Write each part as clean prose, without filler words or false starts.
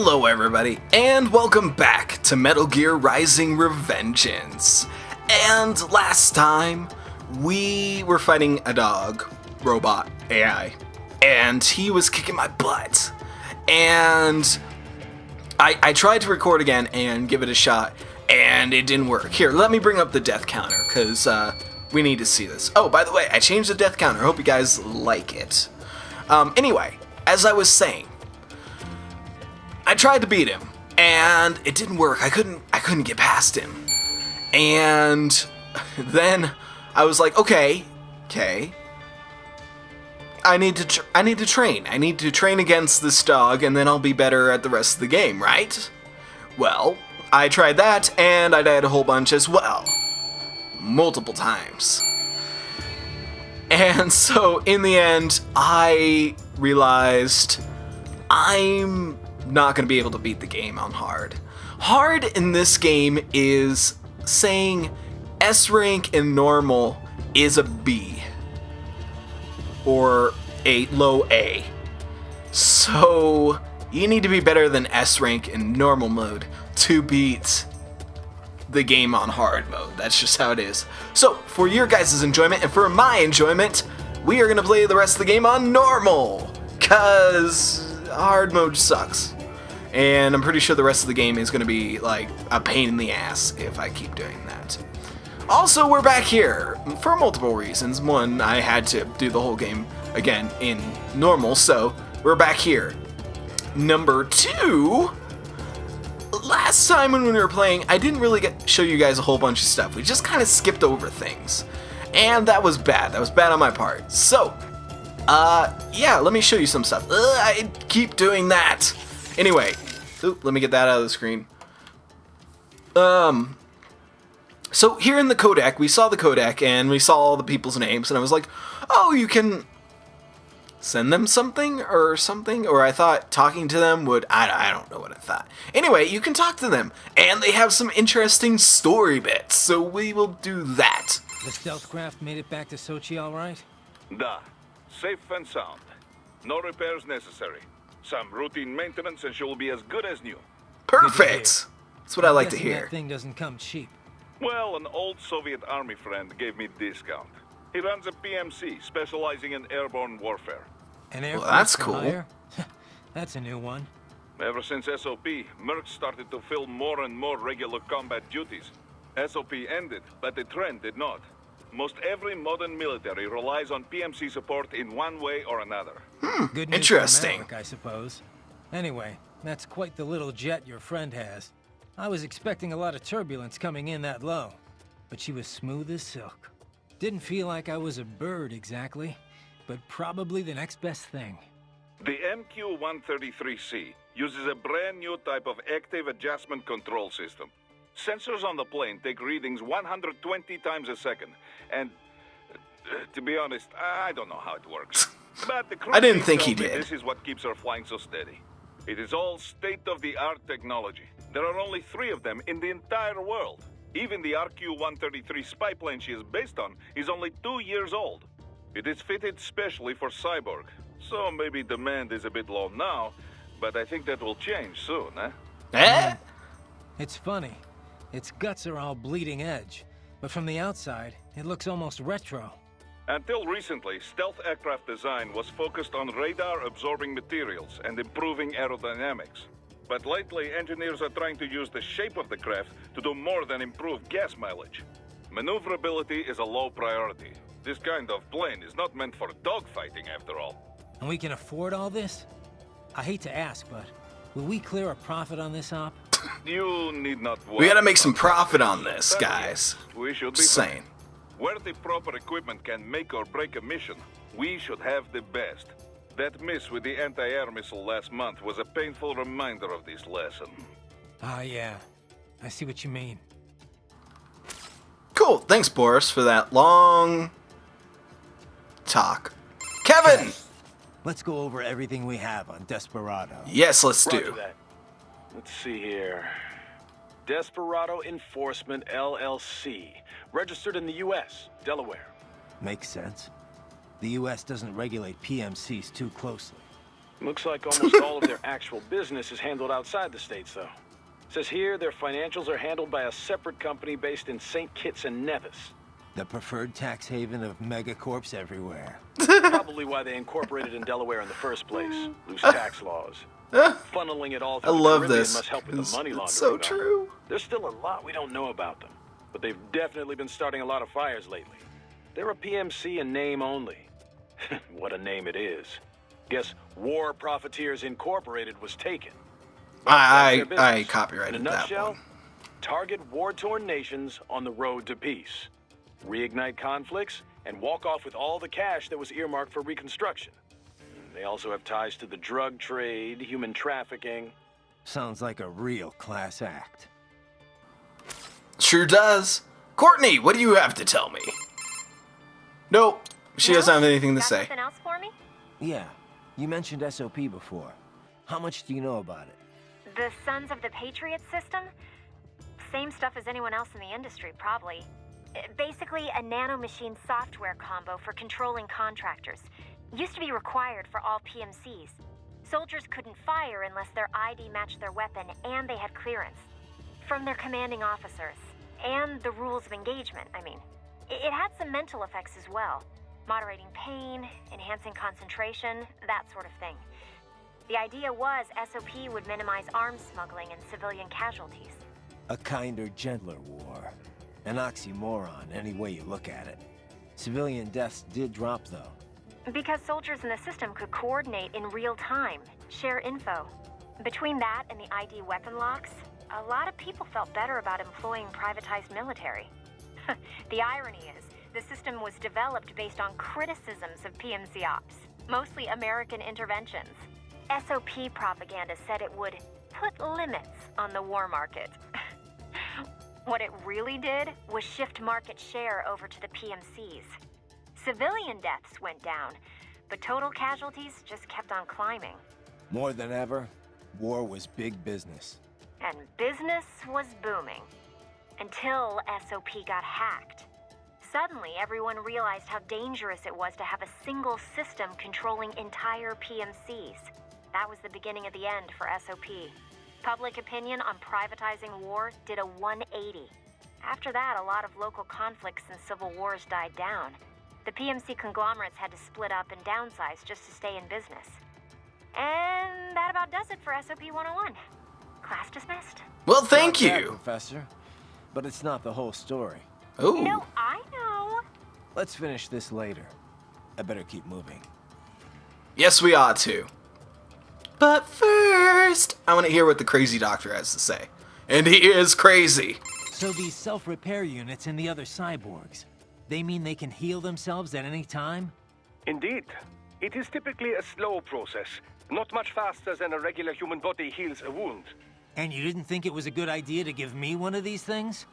Hello everybody, and welcome back to Metal Gear Rising: Revengeance. And last time, we were fighting a dog, robot, AI, and he was kicking my butt. And I tried to record again and give it a shot, and it didn't work. Here, let me bring up the death counter, because we need to see this. Oh, by the way, I changed the death counter. I hope you guys like it. Anyway, as I was saying, I tried to beat him, and it didn't work. I couldn't get past him. And then I was like, okay. I need to train. I need to train against this dog, and then I'll be better at the rest of the game, right? Well, I tried that, and I died a whole bunch as well. Multiple times. And so, in the end, I realized I'm not going to be able to beat the game on hard. Hard in this game is saying S rank in normal is a B. Or a low A. So, you need to be better than S rank in normal mode to beat the game on hard mode. That's just how it is. So, for your guys' enjoyment and for my enjoyment, we are going to play the rest of the game on normal. Cause hard mode sucks. And I'm pretty sure the rest of the game is going to be like a pain in the ass if I keep doing that. Also, we're back here for multiple reasons. One, I had to do the whole game again in normal, so we're back here. Number two, last time when we were playing, I didn't really show you guys a whole bunch of stuff. We just kind of skipped over things. And that was bad. That was bad on my part. So, yeah, let me show you some stuff. I keep doing that. Anyway, let me get that out of the screen. So here in the codec, we saw the codec and we saw all the people's names, and I was like, oh, you can send them something, or I thought talking to them would, I don't know what I thought. Anyway, you can talk to them, and they have some interesting story bits, so we will do that. The stealth craft made it back to Sochi all right? Da. Safe and sound. No repairs necessary. Some routine maintenance and she will be as good as new. Perfect! That's what I like to hear. That thing doesn't come cheap. Well, an old Soviet army friend gave me discount. He runs a PMC specializing in airborne warfare. Well, that's cool. That's a new one. Ever since SOP, Mercs started to fill more and more regular combat duties. SOP ended, but the trend did not. Most every modern military relies on PMC support in one way or another. Good news Interesting. for Maverick, I suppose. Anyway, that's quite the little jet your friend has. I was expecting a lot of turbulence coming in that low, but she was smooth as silk. Didn't feel like I was a bird exactly, but probably the next best thing. The MQ-133C uses a brand new type of active adjustment control system. Sensors on the plane take readings 120 times a second, and to be honest, I don't know how it works. But the crew I didn't think he tells me did. This is what keeps her flying so steady. It is all state-of-the-art technology. There are only 3 of them in the entire world. Even the RQ-133 spy plane she is based on is only 2 years old. It is fitted specially for cyborg, so maybe demand is a bit low now, but I think that will change soon, eh? Eh? It's funny. Its guts are all bleeding edge, but from the outside, it looks almost retro. Until recently, stealth aircraft design was focused on radar-absorbing materials and improving aerodynamics. But lately, engineers are trying to use the shape of the craft to do more than improve gas mileage. Maneuverability is a low priority. This kind of plane is not meant for dogfighting, after all. And we can afford all this? I hate to ask, but will we clear a profit on this op? You need not worry. We gotta make some profit on this, guys. We should be Just saying. Where the proper equipment can make or break a mission, we should have the best. That miss with the anti-air missile last month was a painful reminder of this lesson. Ah, yeah. I see what you mean. Cool. Thanks, Boris, for that long talk. Kevin! Let's go over everything we have on Desperado. Yes, let's Roger do. that. Let's see here. Desperado Enforcement LLC. Registered in the U.S., Delaware. Makes sense. The U.S. doesn't regulate PMCs too closely. Looks like almost all of their actual business is handled outside the States, though. Says here their financials are handled by a separate company based in St. Kitts and Nevis. The preferred tax haven of megacorps everywhere. Probably why they incorporated in Delaware in the first place. Loose tax laws. Funneling it all I through the love Caribbean this. must help with the money laundering. It's so though. true. There's still a lot we don't know about them, but they've definitely been starting a lot of fires lately. They're a PMC in name only. What a name it is. Guess War Profiteers Incorporated was taken. I copyrighted In a that nutshell, one. target war-torn nations on the road to peace. Reignite conflicts and walk off with all the cash that was earmarked for reconstruction. They also have ties to the drug trade, human trafficking. Sounds like a real class act. Sure does. Courtney, what do you have to tell me? Nope. She doesn't have anything to Got say. something else for me? Yeah, you mentioned SOP before. How much do you know about it? The Sons of the Patriot system? Same stuff as anyone else in the industry, probably. Basically, a nanomachine software combo for controlling contractors. Used to be required for all PMCs. Soldiers couldn't fire unless their ID matched their weapon and they had clearance. From their commanding officers. And the rules of engagement, I mean. It had some mental effects as well. Moderating pain, enhancing concentration, that sort of thing. The idea was SOP would minimize arms smuggling and civilian casualties. A kinder, gentler war. An oxymoron, any way you look at it. Civilian deaths did drop, though. Because soldiers in the system could coordinate in real time, share info. Between that and the ID weapon locks, a lot of people felt better about employing privatized military. The irony is, the system was developed based on criticisms of PMC ops, mostly American interventions. SOP propaganda said it would put limits on the war market. What it really did was shift market share over to the PMCs. Civilian deaths went down, but total casualties just kept on climbing. More than ever, war was big business. And business was booming. Until SOP got hacked. Suddenly, everyone realized how dangerous it was to have a single system controlling entire PMCs. That was the beginning of the end for SOP. Public opinion on privatizing war did a 180. After that, a lot of local conflicts and civil wars died down. The PMC conglomerates had to split up and downsize just to stay in business. And that about does it for SOP 101. Class dismissed. Well, thank Not bad, you. Professor. But it's not the whole story. Ooh. No, I know. Let's finish this later. I better keep moving. Yes, we ought to. But first, I want to hear what the crazy doctor has to say. And he is crazy. So these self-repair units and the other cyborgs, they mean they can heal themselves at any time? Indeed. It is typically a slow process, not much faster than a regular human body heals a wound. And you didn't think it was a good idea to give me one of these things?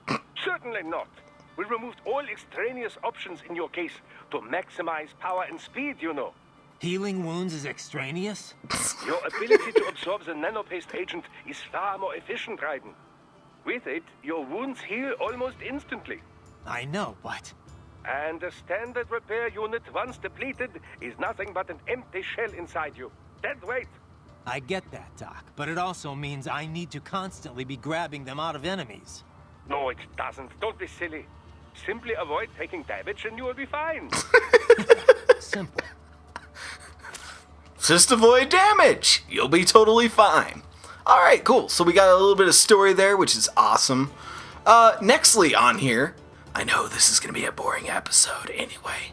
Certainly not. We removed all extraneous options in your case to maximize power and speed, you know. Healing wounds is extraneous? Your ability to absorb the nanopaste agent is far more efficient, Raiden. With it, your wounds heal almost instantly. I know, but... And a standard repair unit, once depleted, is nothing but an empty shell inside you. Dead weight. I get that, Doc, but it also means I need to constantly be grabbing them out of enemies. No, it doesn't. Don't be silly. Simply avoid taking damage and you will be fine. Simple. Just avoid damage. You'll be totally fine. Alright, cool. So we got a little bit of story there, which is awesome. Nextly on here, I know this is going to be a boring episode anyway.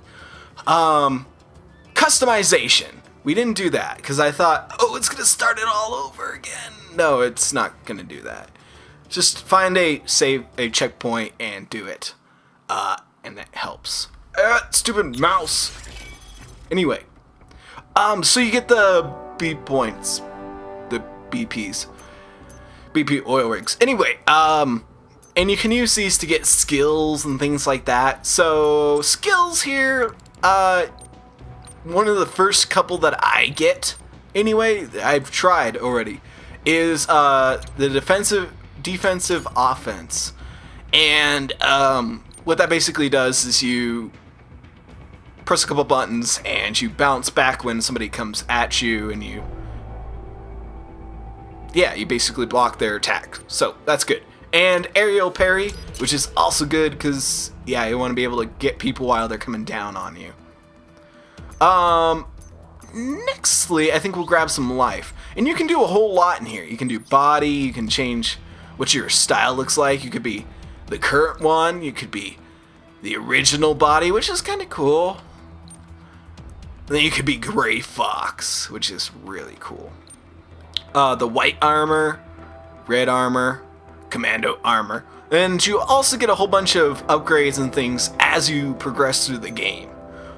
Customization. We didn't do that because I thought, oh, it's going to start it all over again. No, it's not going to do that. Just find a checkpoint and do it. And that helps. Stupid mouse. Anyway. So you get the B points. The BPs. BP oil rigs. Anyway, and you can use these to get skills and things like that. So, skills here, one of the first couple that I get, anyway, I've tried already, is the defensive offense. And what that basically does is you press a couple buttons and you bounce back when somebody comes at you, and you yeah, you basically block their attack. So that's good. And aerial parry, which is also good because, yeah, you want to be able to get people while they're coming down on you. Nextly, I think we'll grab some life. And you can do a whole lot in here. You can do body, you can change what your style looks like. You could be the current one, you could be the original body, which is kind of cool. And then you could be Gray Fox, which is really cool. The white armor, red armor, commando armor. And you also get a whole bunch of upgrades and things as you progress through the game.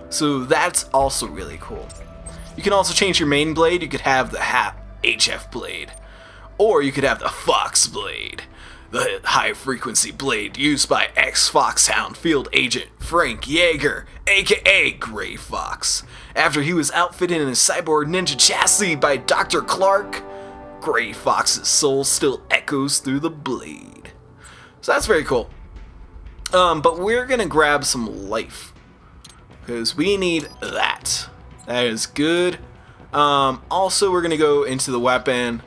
So that's also really cool. You can also change your main blade. You could have the HF blade. Or you could have the Fox blade. The high-frequency blade used by ex-Foxhound field agent Frank Yeager, aka Gray Fox. After he was outfitted in a cyborg ninja chassis by Dr. Clark, Gray Fox's soul still echoes through the blade. So that's very cool. But we're gonna grab some life, because we need that. That is good. Also, we're gonna go into the weapon,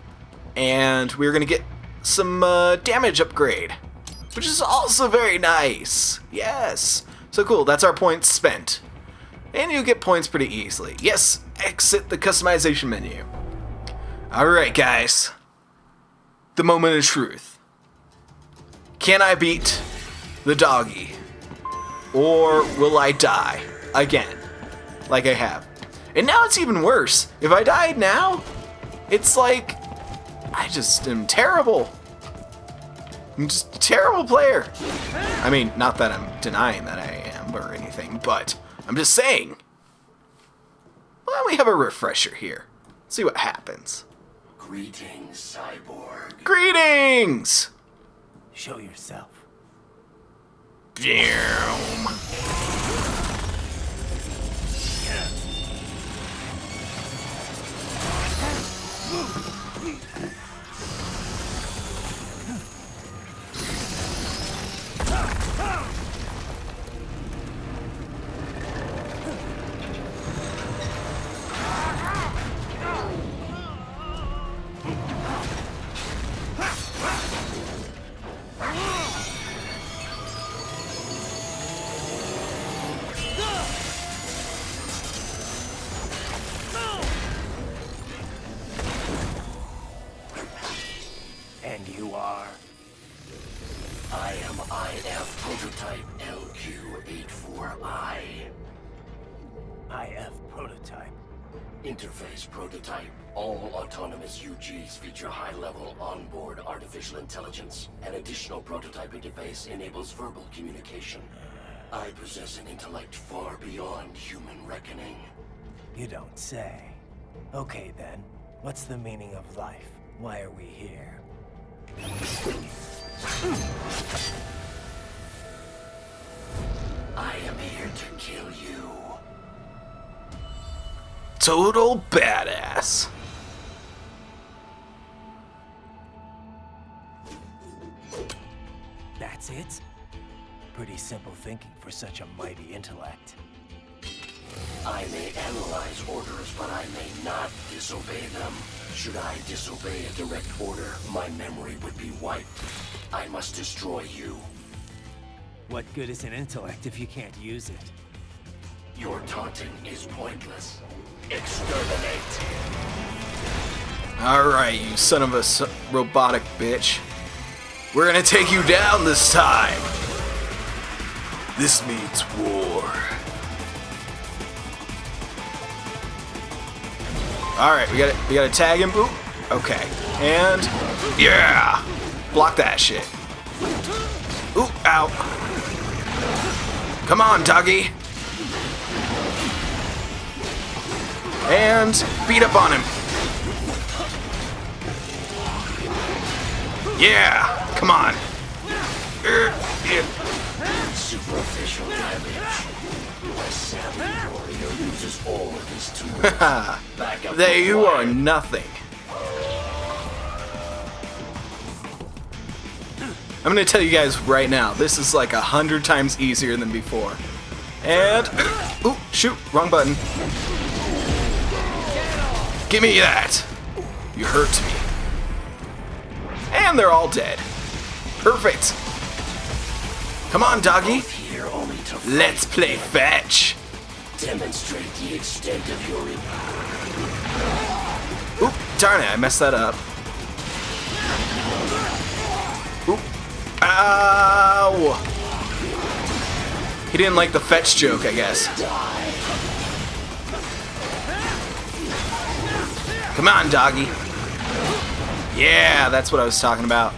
and we're gonna get some damage upgrade, which is also very nice. Yes. So cool. That's our points spent. And you get points pretty easily. Yes. Exit the customization menu. Alright, guys. The moment of truth. Can I beat the doggy? Or will I die again? Like I have. And now it's even worse. If I died now, it's like I just am terrible. I'm just a terrible player. I mean, not that I'm denying that I am or anything, but I'm just saying. Why don't we have a refresher here? See what happens. Greetings, cyborg. Greetings! Show yourself. Damn. And you are? I am IF prototype LQ84I. IF prototype. Interface prototype. All autonomous UGs feature high-level onboard artificial intelligence. An additional prototype interface enables verbal communication. I possess an intellect far beyond human reckoning. You don't say. Okay then, what's the meaning of life? Why are we here? I am here to kill you. Total badass. That's it? Pretty simple thinking for such a mighty intellect. I may analyze orders, but I may not disobey them. Should I disobey a direct order, my memory would be wiped. I must destroy you. What good is an intellect if you can't use it? Your taunting is pointless. Exterminate. Alright, you son of a robotic bitch. We're gonna take you down this time. This means war. Alright, we gotta tag him. Ooh, okay. And yeah! Block that shit. Ooh, ow. Come on, doggy. And beat up on him. Yeah, come on. Superficial damage. My savage warrior uses all of his tools. Back up. There you are, nothing. I'm gonna tell you guys right now, this is like 100 times easier than before. And ooh, shoot, wrong button. Give me that. You hurt me. And they're all dead. Perfect. Come on, doggy. Let's play fetch. Demonstrate the extent of your Oop, darn it, I messed that up. Oop. Ow! He didn't like the fetch joke, I guess. Come on, doggy. Yeah, that's what I was talking about.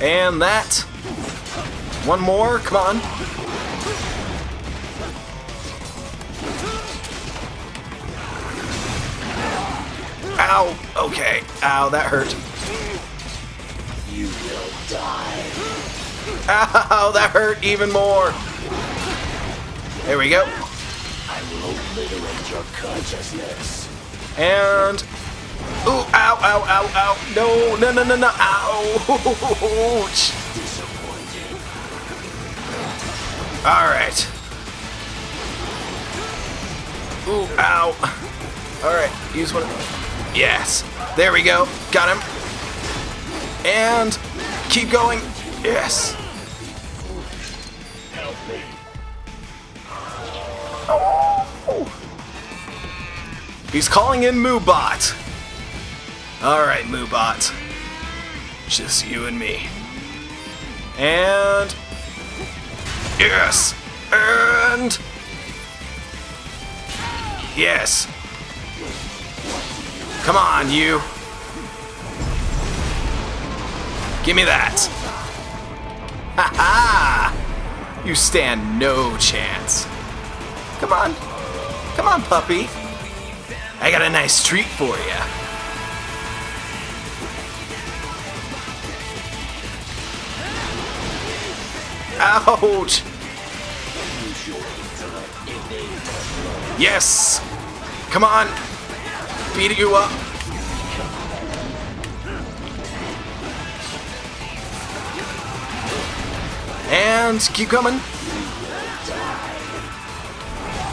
And that. One more, come on. Ow, okay. Ow, that hurt. You will die. Ow, that hurt even more. There we go. I will obliterate your consciousness. And... Ooh, ow, ow, ow, ow. No, no, no, no, no. Ouch. Disappointing. Alright. Ooh, ow. Alright, use one of those. Yes. There we go. Got him. And keep going. Yes. Help me. Oh. He's calling in Moobot. Alright, Moobot. Just you and me. And... Yes! And... Yes! Come on, you! Give me that! Ha ha! You stand no chance. Come on. Come on, puppy. I got a nice treat for you. Ouch! Yes! Come on! Beat you up! And keep coming!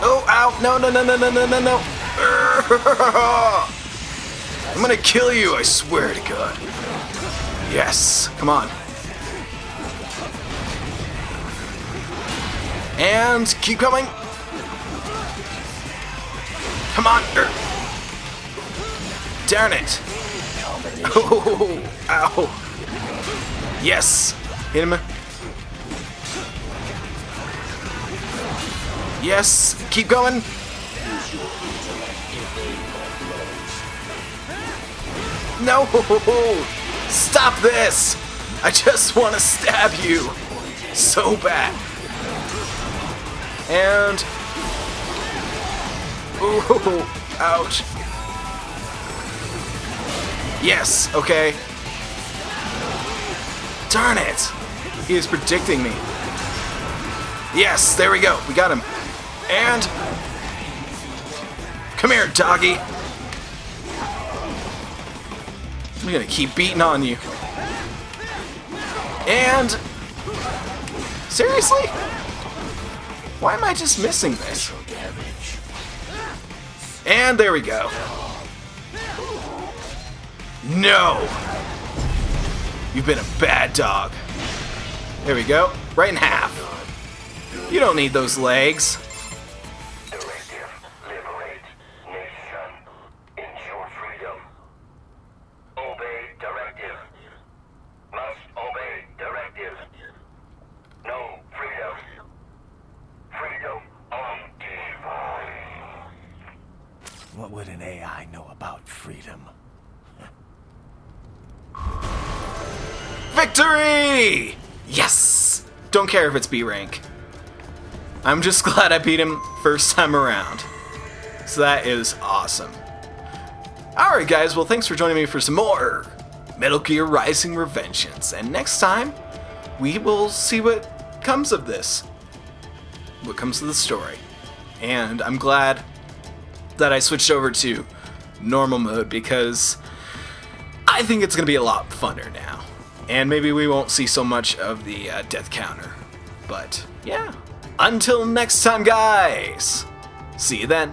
Oh, ow! No, no, no, no, no, no, no, no! I'm gonna kill you, I swear to God. Yes! Come on. And keep coming. Come on. Darn it. Oh, ow. Yes. Hit him. Yes. Keep going. No. Stop this. I just want to stab you. So bad. And... Ooh, ouch. Yes, okay. Darn it! He is predicting me. Yes, there we go. We got him. And... Come here, doggy. I'm gonna keep beating on you. And... Seriously? Why am I just missing this? And there we go. No! You've been a bad dog. There we go. Right in half. You don't need those legs. Directive. Liberate. Nation. Ensure freedom. Obey directive. Must obey directive. No freedom. Freedom undefined. What would an AI know about freedom? Victory! Yes! Don't care if it's B rank. I'm just glad I beat him first time around. So that is awesome. Alright guys, well thanks for joining me for some more Metal Gear Rising: Revengeance. And next time, we will see what comes of this. What comes of the story. And I'm glad that I switched over to normal mode because I think it's going to be a lot funner now. And maybe we won't see so much of the death counter. But yeah, until next time guys, see you then.